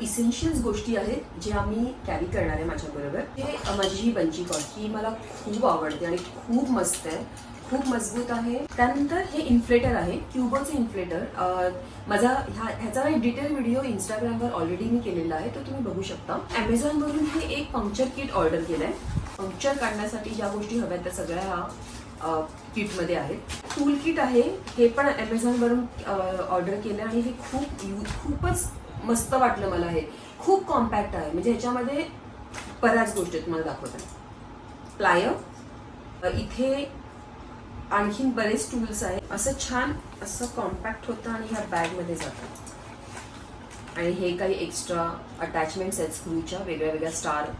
Essentials गोष्टी आहेत जे आम्ही कॅरी करणार आहे माझ्याबरोबर. हे माझी ही बंची कॉर्ड ही मला खूप आवडते आणि खूप मस्त आहे, खूप मजबूत आहे. त्यानंतर हे इन्फ्लेटर आहे, क्युबोचं इन्फ्लेटर. माझा ह्याचा एक डिटेल व्हिडिओ इंस्टाग्रामवर ऑलरेडी मी केलेला आहे, तो तुम्ही बघू शकता. ॲमेझॉनवरून हे एक पंक्चर किट ऑर्डर केलं आहे. पंक्चर काढण्यासाठी ज्या गोष्टी हव्या त्या सगळ्या ह्या किटमध्ये आहेत. टूल किट आहे, हे पण ॲमेझॉनवरून ऑर्डर केलं आणि हे खूपच मस्त वाटलं मला. हे खूप कॉम्पॅक्ट आहे, म्हणजे ह्याच्यामध्ये बऱ्याच गोष्टी तुम्हाला दाखवतात. प्लायर, इथे आणखीन बरेच टूल्स आहेत. असं छान असं कॉम्पॅक्ट होतं आणि ह्या बॅगमध्ये जातं. आणि हे काही एक्स्ट्रा अटॅचमेंट्स आहेत स्क्रूच्या, वेगळ्या वेगळ्या स्टार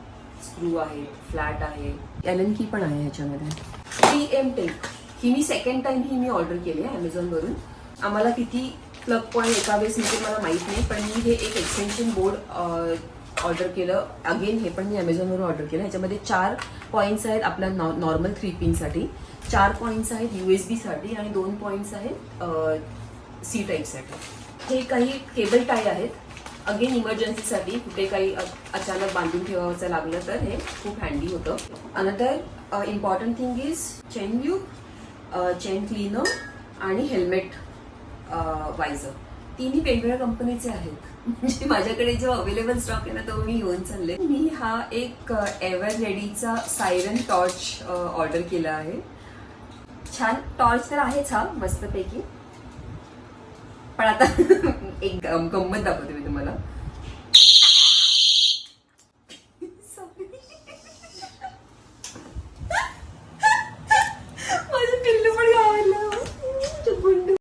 स्क्रू आहेत, फ्लॅट आहे, एलन की पण आहे ह्याच्यामध्ये. 3M टेक ही मी सेकंड टाइम ही मी ऑर्डर केली आहे ॲमेझॉनवरून. आम्हाला किती प्लग पॉईंट एका वेळेस मिळते मला माहीत नाही, पण मी हे एक एक्सटेन्शन बोर्ड ऑर्डर केलं. अगेन हे पण मी ॲमेझॉनवरून ऑर्डर केलं. ह्याच्यामध्ये 4 पॉईंट्स आहेत आपल्या नॉर्मल 3 पिनसाठी, 4 पॉईंट्स आहेत USB साठी आणि 2 पॉईंट्स आहेत C टाईपसाठी. हे काही केबल टाय आहेत, अगेन इमर्जन्सीसाठी कुठे काही अचानक बांधून ठेवायचं लागलं तर हे खूप हँडी होतं. Another important thing is chain tube, chain cleaner आणि हेल्मेट वायझर. तिन्ही वेगवेगळ्या कंपनीचे आहेत. म्हणजे माझ्याकडे जो अवेलेबल स्टॉक आहे ना तो मी घेऊन चालले. मी हा एक एव्हर रेडीचा सायरन टॉर्च ऑर्डर केला आहे. छान टॉर्च तर आहेच हा मस्तपैकी, पण आता एक गंमत दाखवते मी तुम्हाला.